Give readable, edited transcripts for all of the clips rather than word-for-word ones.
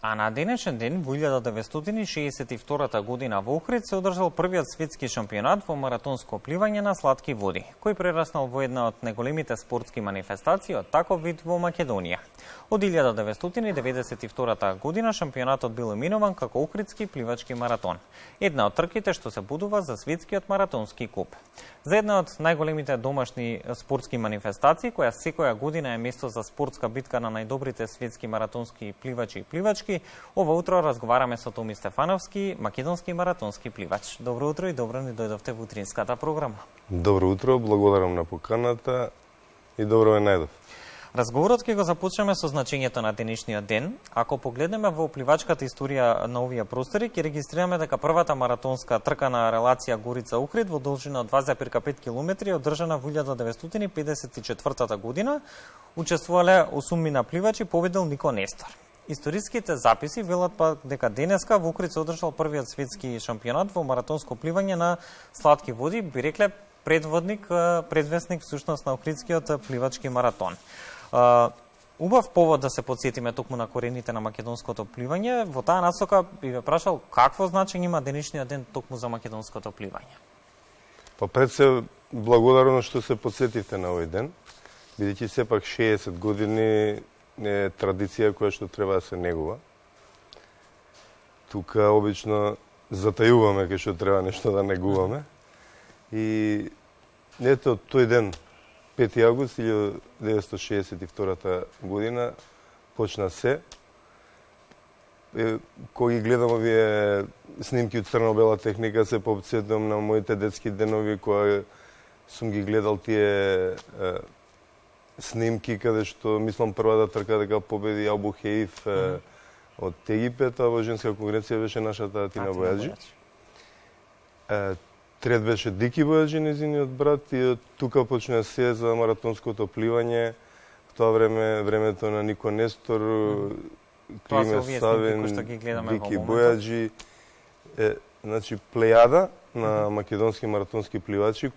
А на денешен ден, во 1962 година во Охрид се одржал првиот светски шампионат во маратонско пливање на сладки води, кој прераснал во една од најголемите спортски манифестации од таков вид во Македонија. Од 1992 година шампионатот бил именуван како Охридски пливачки маратон, една од трките што се будува за светскиот маратонски куп. За една од најголемите домашни спортски манифестации, која секоја година е место за спортска битка на најдобрите светски маратонски пливачи и пливачки, ова утро разговараме со Томи Стефановски, македонски маратонски пливач. Добро утро и добро ни дојдовте во утринската програма. Добро утро, благодарам на поканата и добро ве најдов. Разговорот ќе го започнеме со значењето на денешниот ден. Ако погледнеме во пливачката историја на овие простори, ќе регистрираме дека првата маратонска трка на релација Горица-Охрид во должина од 2,5 км е одржана во 1954 година. Учествувале 8 пливачи, победил Нико Нестор. Историските записи велат па дека денеска во Охрид се одржал првиот светски шампионат во маратонско пливање на сладки води, би рекле предвесник всушност на Охридскиот пливачки маратон. Убав повод да се подсетиме токму на корените на македонското пливање. Во таа насока би ве прашал какво значење има денешниот ден токму за македонското пливање? Па пред се благодарно што се подсетивте на овој ден, бидејќи сепак 60 години е традиција која што треба да се негува. Тука обично затајуваме кај што треба нешто да негуваме. И ето тој ден, 5 август 1962 година, почна се. Кога ги гледам овие снимки од црно-бела техника, се попсетувам на моите детски денови, кога сум ги гледал тие снимки, каде што, мислам, првата трка дека победи Абу Хеиф од Египет, а во женска конкуренција беше нашата Атина Бојаджи. Трет беше Дики Бојаджи, незиниот брат, и тука почна се за маратонското пливање. В тоа време, времето на Нико Нестор, Климе Савен, Дики Бојаджи, значи плејада на македонски маратонски пливачи,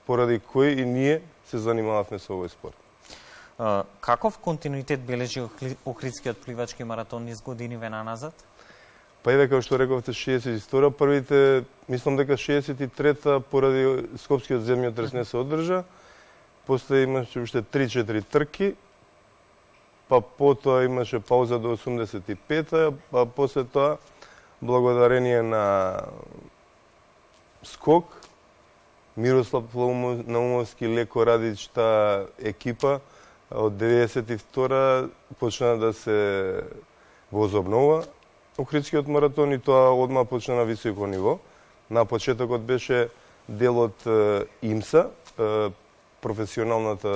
поради кои и ние се занимававме со овој спорт. Каков континуитет бележи Охридскиот пливачки маратон низ години ве наназад? Па еве, како што рековте, 62-та, првите, мислам дека 63-та поради Скопскиот земјотрес не се одржа, после имаше уште 3-4 трки, па потоа имаше пауза до 85-та, па после тоа, благодарение на скок, Мирослав Наумовски, Леко Радич, таа екипа од 92-та почна да се возобнова Охридскиот маратон и тоа одма почна на високо ниво. На почетокот беше дел од ИМСА, професионалната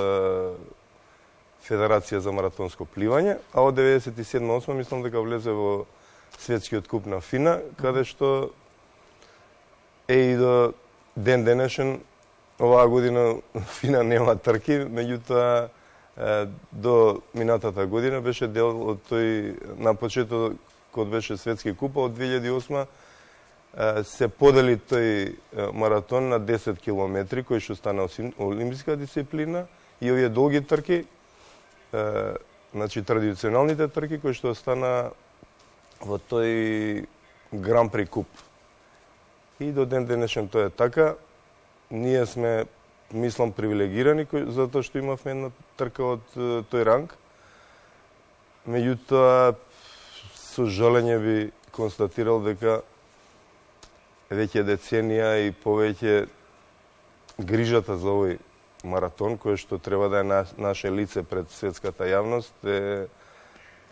федерација за маратонско пливање, а од 97-8 мислам дека влезе во светскиот куп на ФИНА, каде што и до ден денешен, оваа година ФИНА нема трки, меѓутоа до минатата година беше дел од тој, на почетокот беше светски куп, од 2008 се подели тој маратон на 10 километри, кој што стана олимписка дисциплина, и овие долги трки, значи традиционалните трки, кои што стана во тој Гран При куп. И до ден денешен тоа е така. Ние сме, мислам, привилегирани затоа што имавме една трка од тој ранг. Меѓутоа, со жалење би констатирал дека веќе деценија и повеќе грижата за овој маратон, кој што треба да е наше лице пред светската јавност, е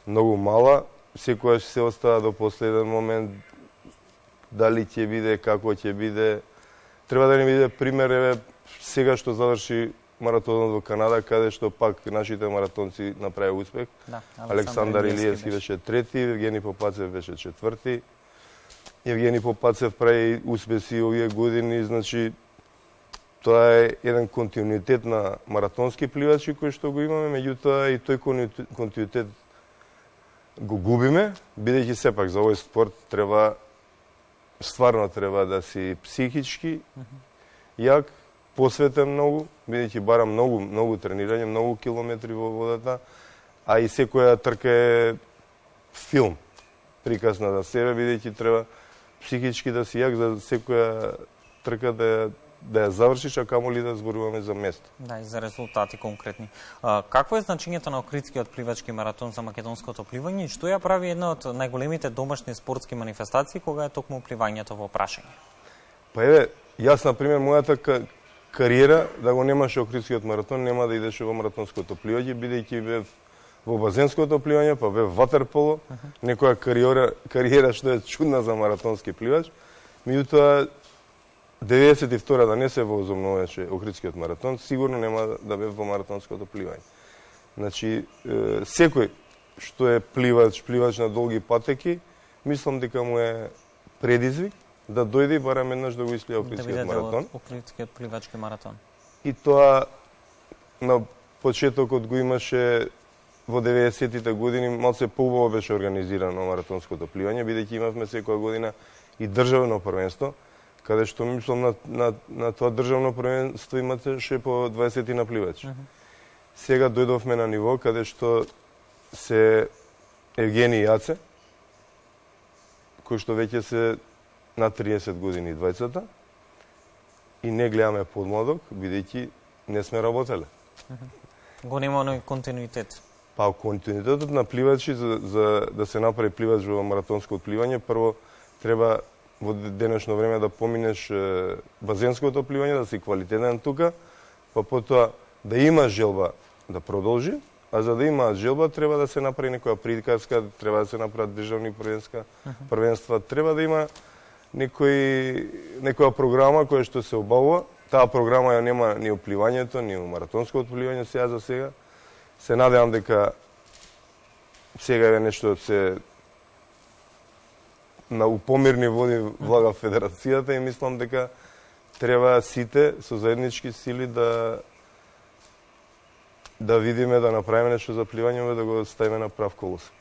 многу мала. Секојаш се остава до последен момент дали ќе биде, како ќе биде. Треба да ни биде пример, еве, сега што заврши маратонот во Канада, каде што пак нашите маратонци направи успех. Да, Александар Илиевски беше трети, Евгени Попацев беше четврти. Евгени Попацев прави успеси овие години, значи тоа е еден континуитет на маратонски пливачи кој што го имаме, меѓутоа и тој континуитет го губиме, бидејќи сепак за овој спорт стварно треба да си психички јак, посветен многу, бидејќи бара многу тренирање, многу километри во водата, а и секоја трка е филм. прикасна за себе, бидејќи треба психички да си јак за секоја трка да ја завршиш, а камоли да зборуваме за место. Да, и за резултати конкретни. Какво е значењето на Охридскиот пливачки маратон за македонското пливање и што ја прави една од најголемите домашни спортски манифестации кога е токму пливањето во прашање? Па еве, јас на пример мојата кариера да го немаше Охридскиот маратон, нема да идеше во маратонското пливање, бидејќи бев во базенското пливање, па бев ватерполо, некоја кариера што е чудна за маратонски пливач. Меѓутоа 92-та да не се возобновеше Охридскиот маратон, сигурно нема да бев во маратонското пливање. Значи, секој што е пливач на долги патеки, мислам дека му е предизвик да дојде и барем еднаш да го ислија Охридскиот маратон. Охридскиот пливачки маратон. И тоа на почетокот го имаше во 90-тите години, малце поубаво беше организирано маратонското пливање, бидејќи имавме секоја година и државно првенство, каде што мислам на тоа државно првенство имаше по 20 на пливачи. Сега дојдовме на ниво каде што се Евгени Јаце, кои што веќе се на 30 години двајцата, и не гледаме подмладок, бидејќи не сме работеле. Го нема оној континуитет. Па континуитетот на пливачи за да се направи пливач во маратонско пливање, прво треба во денешно време да поминеш базенското пливање, да си квалитетен тука, па потоа да има желба да продолжи, а за да има желба треба да се направи некоја приказка, треба да се направат државни првенства, треба да има некоја програма која што се обавува. Таа програма ја нема ни во пливањето, ни во маратонското пливање сега за сега. Се надевам дека сега е нешто се на упомирни води влага федерацијата и мислам дека треба сите со заеднички сили да видиме, да направиме нешто за пливање, да го ставиме на прав колосек.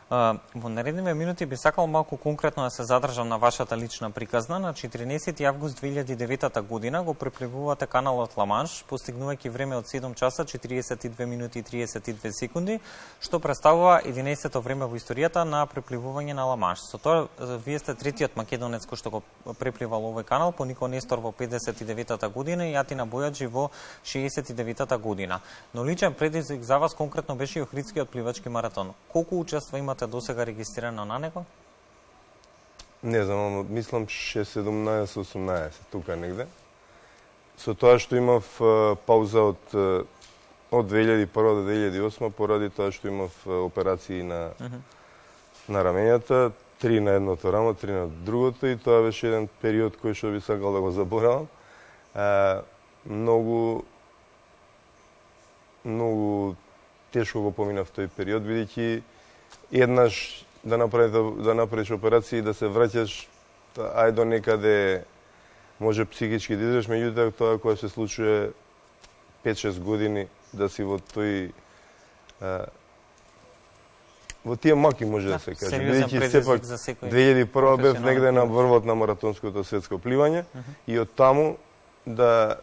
Во наредниве минути би сакал малку конкретно да се задржам на вашата лична приказна. На 14 август 2009 година го препливувате каналот Ла-Манш, постигнувајќи време од 7 часа 42 минути и 32 секунди, што представува 11-то време во историјата на препливување на Ла-Манш. Со тоа вие сте третиот македонец кој што го препливал овој канал, по Нико Нестор во 59-та година и Атина Бојаджи во 69-та година. Но личен предизвик за вас конкретно беше и Охридскиот пливачки маратон. Колку учества имате досега регистрирано на него? Не знам, мислам 17-18, тука негде. Со тоа што имав пауза од 2001 до 2008 поради тоа што имав операции на рамењата, 3 на едното рамо, 3 на другото, и тоа беше еден период кој што би сакал да го заборавам. Многу тешко го поминав тој период, бидејќи еднаш да направиш операција и да се враќаш, ај до некаде може психички да издржиш, меѓутоа тоа кога се случува 5-6 години да си во тие маки, може да се каже. Бидејќи сепак 2001 бев негде на врвот на маратонското светско пливање и од таму да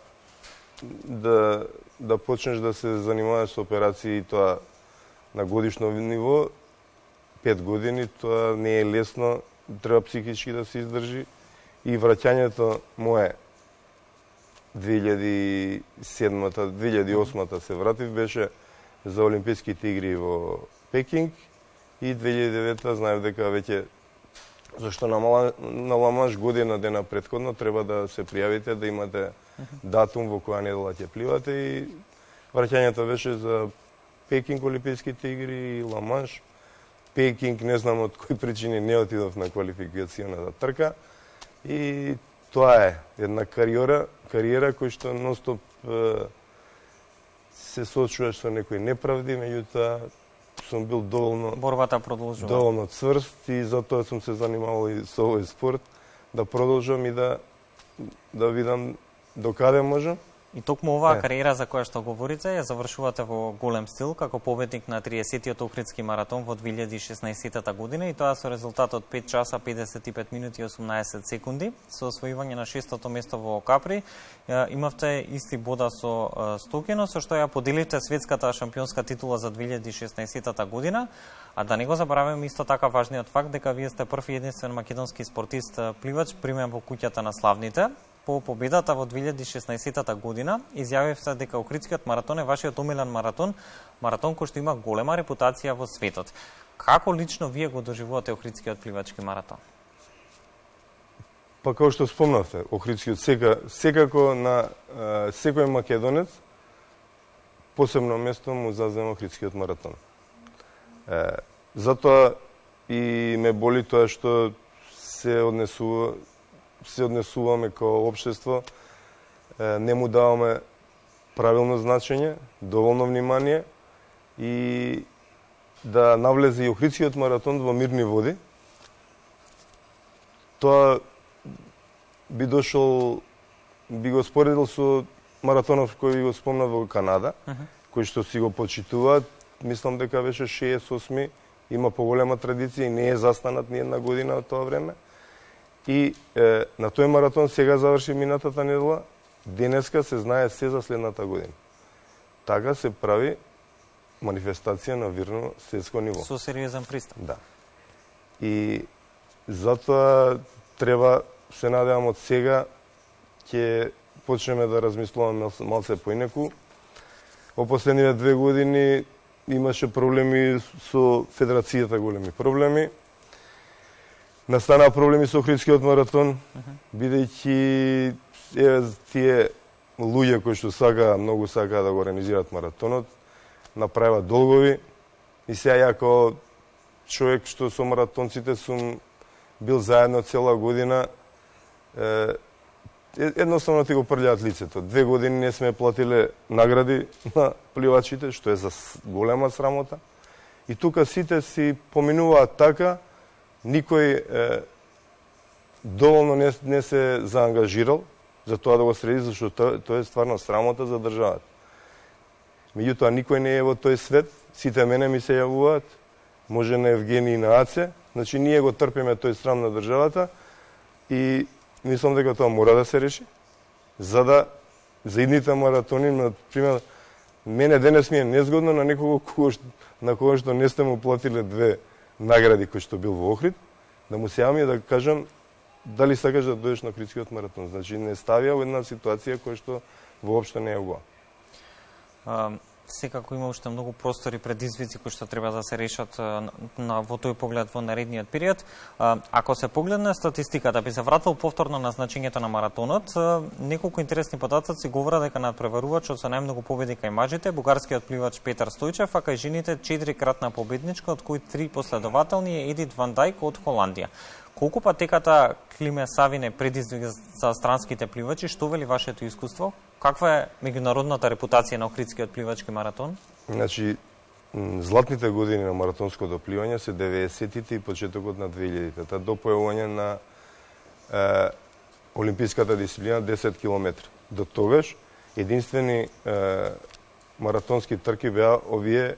почнеш да се занимаваш со операции, и тоа на годишно ниво, 5 години, тоа не е лесно, треба психички да се издржи, и враќањето мое 2007-2008 се вратив, беше за Олимписките игри во Пекинг, и 2009 знаев дека веќе, зашто на Ла-Манш година дена претходно треба да се пријавите, да имате датум во која недела ќе пливате, и враќањето беше за Пекинг Олимписките игри и Ла-Манш. Пекинг, не знам од кои причини не отидов на квалификацијната трка, и тоа е една кариера кој што ностоп се соочуваш со некои неправди, меѓутоа сум бил борбата продолжува. Доволно цврст, и затоа сум се занимавал и со овој спорт, да продолжам и да видам докаде можам. И токму оваа кариера за која што говорите ја завршувате во голем стил како победник на 30-тиот Охридски маратон во 2016 година, и тоа со резултат од 5 часа 55 минути и 18 секунди, со освојување на 6-то место во Капри. Имавте исти бода со Стокино, со што ја поделите светската шампионска титула за 2016 година, А да не го забравяме исто така важниот факт дека вие сте прв и единствен македонски спортист пливач примен во куќата на славните. По победата во 2016 година изјавивте дека Охридскиот маратон е вашиот омилен маратон, маратон кој што има голема репутација во светот. Како лично вие го доживувате Охридскиот пливачки маратон? Па како што спомнавте, Охридскиот секако на секој македонец посебно место му зазема Охридскиот маратон. Затоа и ме боли тоа што се однесуваме као општество, не му даваме правилно значење, доволно внимание и да навлезе и Охридскиот маратон во мирни води. Тоа би го споредил со маратонов кој го спомна во Канада, кој што си го почитуваат. Мислам дека беше 68, има поголема традиција и не е застанат ни една година од тоа време. И на тој маратон сега заврши минатата недела, денеска се знае се за следната година. Така се прави манифестација на вирно светско ниво. Со сериозен пристап. Да. И затоа треба, се надевам од сега, ќе почнеме да размислуваме малце поинеку. Во последниве 2 години имаше проблеми со федерацијата, големи проблеми. Настанаа проблеми со Охридскиот маратон, бидејќи тие луѓе кои што многу сакаа да го организираат маратонот, направила долгови и сега ја како човек што со маратонците сум бил заедно цела година, едноставно ти го прљаат лицето. 2 години не сме платиле награди на пливачите, што е за голема срамота. И тука сите си поминуваат така, никој доволно не се заангажирал за тоа да го среди, зашто тоа е стварно срамота за државата. Меѓутоа, никој не е во тој свет, сите мене ми се јавуваат, може на Евгений и на Аце, значи ние го трпиме тој срам на државата и мислам дека тоа мора да се реши, за идните маратони, например, мене денес ми е незгодно на некого на кого што не сте му платиле 2 награди кој што бил во Охрид, да му се јавам и да кажам дали сакаш да дојдеш на Охридскиот маратон. Значи не ставија во една ситуација која што воопшто не е убава. Секако има уште многу простори предизвици кои што треба да се решат во тој поглед во наредниот период. Ако се погледне статистиката, би се вратил повторно на значењето на маратонот. Неколку интересни податоци говорат дека надпреварувачот со најмногу победи кај мажите, бугарскиот пливач Петар Стојчев, а кај жените 4-кратна победничка, од кои 3 последователни е Едит Ван Дајк од Холандија. Колку патеката Климе Савин е предизвик за странските пливачи? Што вели вашето искуство? Каква е меѓународната репутација на Охридскиот пливачки маратон? Значи, златните години на маратонското пливање се 90-тите и почетокот на 2000-те, до појавување на олимписката дисциплина 10 км. До тогаш, единствени маратонски трки беа овие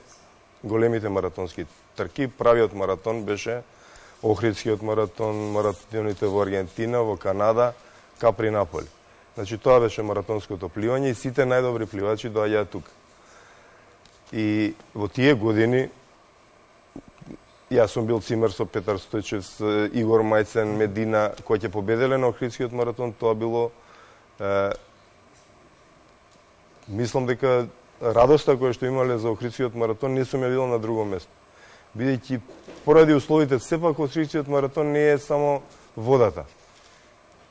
големите маратонски трки. Правиот маратон беше Охридскиот маратон, маратоните во Аргентина, во Канада, Капри, Наполи. Значи, тоа беше маратонското пливање и сите најдобри пливачи доаѓаат тука. И во тие години, јас сум бил цимер со Петар Стојчев, со Игор Мајцен, Медина, кои ќе победеле на Охридскиот маратон, тоа било... мислам дека радоста која што имале за Охридскиот маратон не сум ја видел на друго место. Бидејќи поради условите, сепак Охридскиот маратон не е само водата.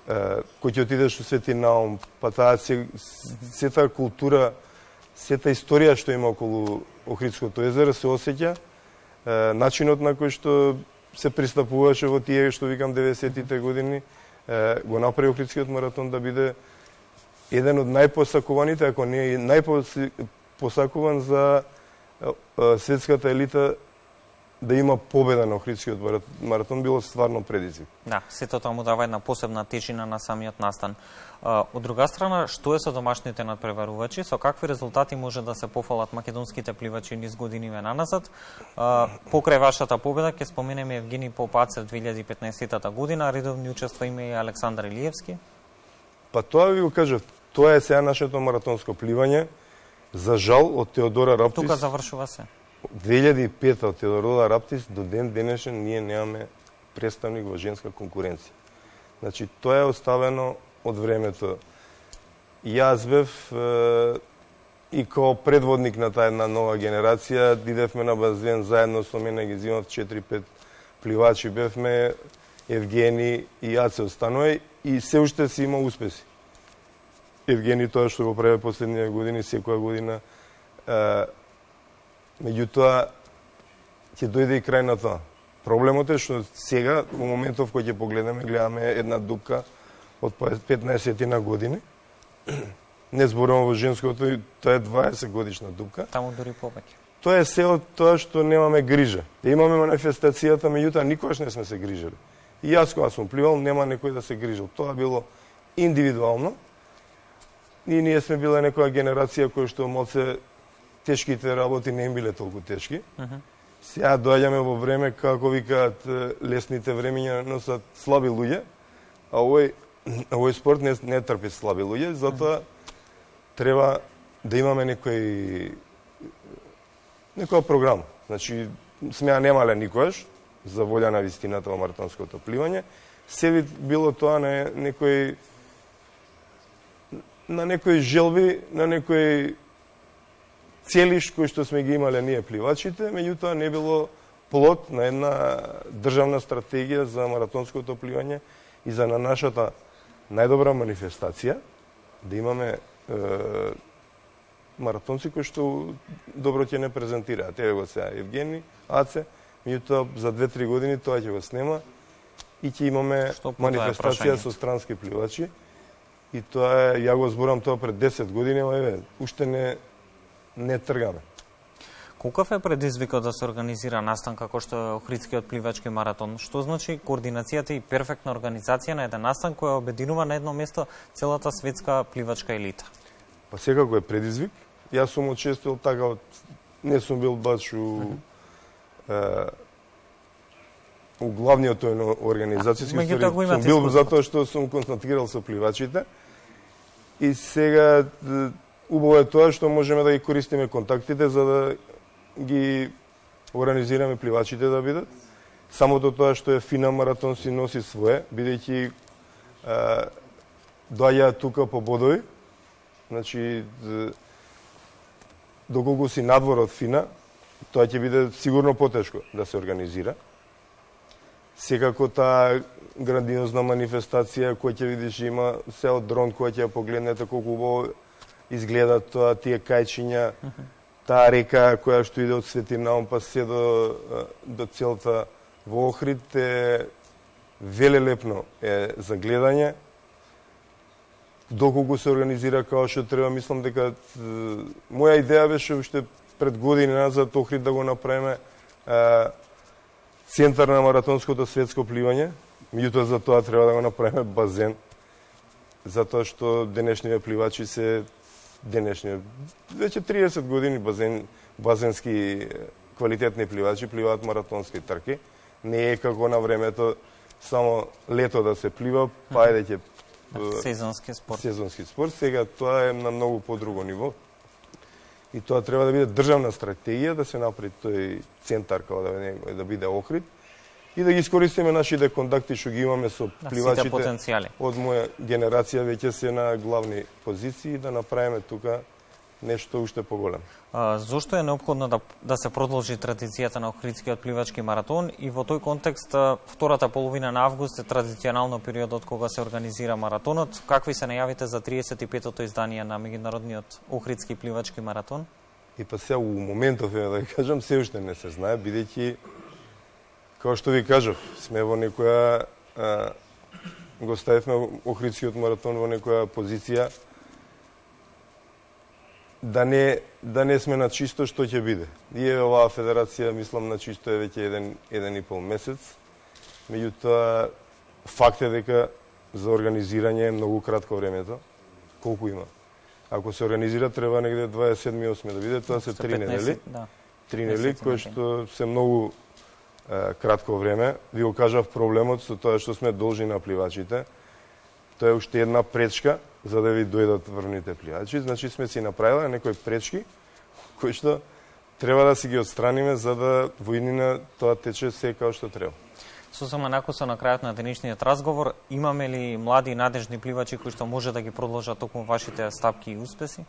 Кој ќе отидеш во Свети Наум, па таа сета култура, сета историја што има околу Охридското езеро се осеќа, начинот на кој што се пристапуваше во тие што викам 90-тите години, го направи Охридскиот маратон да биде еден од најпосакуваните, ако не и најпосакуван за светската елита да има победа на Охридскиот маратон, било стварно предизвик. Да, сето тоа му дава една посебна тежина на самиот настан. Од друга страна, што е со домашните надпреварувачи? Со какви резултати може да се пофалат македонските пливачи низ годиниве наназад? Покрај вашата победа, ќе споменеме Евгений Попацев 2015 година, редовни учества има и Александар Илиевски. Па тоа ви го кажав, тоа е сега нашето маратонско пливање. За жал, од Теодора Раптис... Тука завршува се. 2005 од Теодора Раптис до ден денешен ние немаме представник во женска конкуренција. Значи, тоа е оставено од времето. Јас бев и као предводник на таа една нова генерација, идевме на базен заедно со мене, ги зимав 4-5 пливачи, бевме Евгени и Аце останува и се уште си има успеси. Евгени тоа што го прави последниве години, секоја година. Меѓутоа, ќе дојде и крај на тоа. Проблемот е што сега, во моментов кој ќе погледаме, гледаме една дупка од 15 години. Не зборувам во женското, тоа е 20 годишна дупка. Таму дури повеќе. Тоа е се од тоа што немаме грижа. Имаме манифестацијата, меѓутоа никогаш не сме се грижали. И јас кога сум пливал, нема некој да се грижил. Тоа било индивидуално. И ние сме биле некоја генерација која што малце тешките работи не им биле толку тешки. Сега доаѓаме во време, како викаат, лесните времиња носат слаби луѓе, а овој спорт не трпи слаби луѓе, затоа треба да имаме некоја програма. Значи, сме ја немале никогаш, за волја на вистината во маратонското пливање. Се било тоа на некои желби, на некои цели кои што сме ги имале ние пливачите, меѓутоа не било плод на една државна стратегија за маратонското пливање и за на нашата најдобра манифестација, да имаме маратонци кои што добро ќе не презентираат. Еве го сега Евгени, Аце, меѓутоа за 2-3 години тоа ќе го снема и ќе имаме манифестација со странски пливачи. И тоа е, ја го зборам тоа пред 10 години, еве, уште не тргаме. Колкав е предизвикот да се организира настан како што е Охридскиот пливачки маратон? Што значи координацијата и перфектна организација на еден настан која обединува на едно место целата светска пливачка елита? Па секако е предизвик. Јас сум учествувал така, не сум бил баш у главниот тој организацијски, сум бил затоа што сум контактирал со пливачите. И сега убаво е тоа што можеме да ги користиме контактите за да ги организираме пливачите да бидат. Самото тоа што е фина маратон си носи свое, бидејќи доаѓаат тука по бодови. Значи, доколку си надвор од фина, тоа ќе биде сигурно потешко да се организира. Секако таа грандиозна манифестација која ќе видиш има се од дрон која ќе ја погледнете колку убаво изгледа тоа, тие кајчиња, таа река која што иде од Свети Наум па се до целта во Охрид е велелепно е за гледање. Доколку се организира како што треба, мислам дека моја идеја беше уште пред години назад Охрид да го направиме центар на маратонското светско пливање, меѓутоа за тоа треба да го направиме базен, затоа што денешниве пливачи се веќе 30 години базенски квалитетни пливачи пливаат маратонски трки. Не е како на времето само лето да се плива, па еде ќе сезонски спорт. Сега тоа е на многу подруго ниво. И тоа треба да биде државна стратегија, да се направи тој центар како да биде Охрид и да ги искористиме нашите контакти што ги имаме со пливачите од моја генерација веќе се на главни позиции да направиме тука нешто уште поголемо. Зошто е неопходно да се продолжи традицијата на Охридскиот пливачки маратон и во тој контекст втората половина на август е традиционално периодот кога се организира маратонот? Какви се најавите за 35-тото издание на меѓународниот Охридски пливачки маратон? И па сега у моментов да кажам се уште не се знае, бидејќи како што ви кажав, сме во некоја го ставивме Охридскиот маратон во некоја позиција да не сме на чисто што ќе биде. И оваа федерација, мислам, на чисто е веќе еден и пол месец. Меѓутоа, факт е дека за организирање е многу кратко времето. Колку има? Ако се организира, треба негде 27-8 да биде, тоа се 3 недели. 3 недели, кои што се многу кратко време. Ви го кажав проблемот со тоа што сме должни на пливачите. Тоа е уште една пречка за да ви дојдат врвните пливачи. Значи сме си направиле некои пречки кои што треба да си ги отстраниме за да во иднина тоа тече се како што треба. Сосема накуса на крајот на денешниот разговор, имаме ли млади и надежни пливачи кои што може да ги продолжат токму вашите стапки и успеси?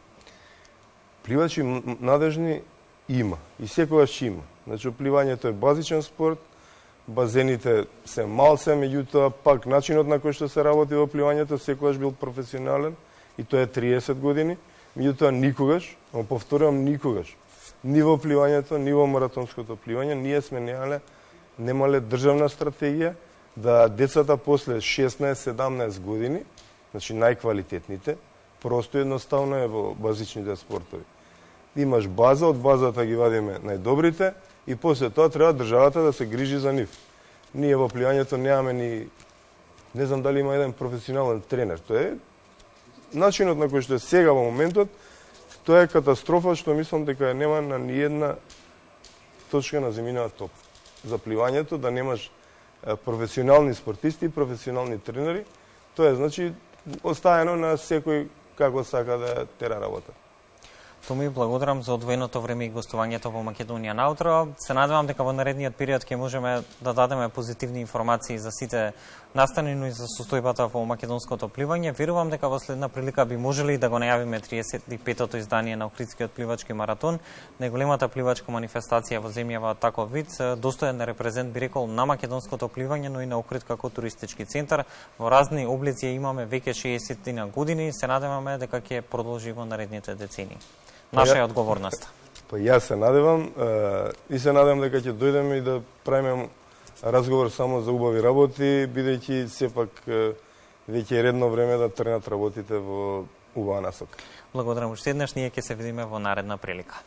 Пливачи надежни има и секогаш ќе има. Значи, пливањето е базичен спорт, базените се малце, меѓутоа пак начинот на кој што се работи во пливањето секогаш бил професионален и тоа е 30 години, меѓутоа никогаш, повторувам никогаш, ни во пливањето, ни во маратонското пливање, ние сме немале државна стратегија да децата после 16-17 години, значи најквалитетните, просто едноставно е во базичните спортови. Имаш база, од базата ги вадиме најдобрите и после тоа треба државата да се грижи за нив. Ние во пливањето немаме ни, не знам дали има еден професионален тренер. Тоа е начинот на кој што е сега во моментот, тоа е катастрофа што мислам дека нема на ни една точка на земјинава топ. За пливањето да немаш професионални спортисти, професионални тренери, тоа е значи оставено на секој како сака да тера работа. Томи, благодарам за одвоеното време и гостувањето во Македонија на утро. Се надевам дека во наредниот период ќе можеме да дадеме позитивни информации за сите настани, но и за состојбата во македонското пливање. Верувам дека во следна прилика би можели да го најавиме 35-тото издание на Охридскиот пливачки маратон, најголемата пливачка манифестација во земјава таков вид, достоен репрезент би рекол на македонското пливање, но и на Охрид како туристички центар. Во разни облици имаме веќе 60 години, се надеваме дека ќе продолжи во наредните децении. Наша е одговорност. Па јас се надевам и се надевам дека ќе дојдеме и да правиме разговор само за убави работи, бидејќи сепак веќе е редно време да тренат работите во убава насока. Благодарам уште еднаш, ние ќе се видиме во наредна прилика.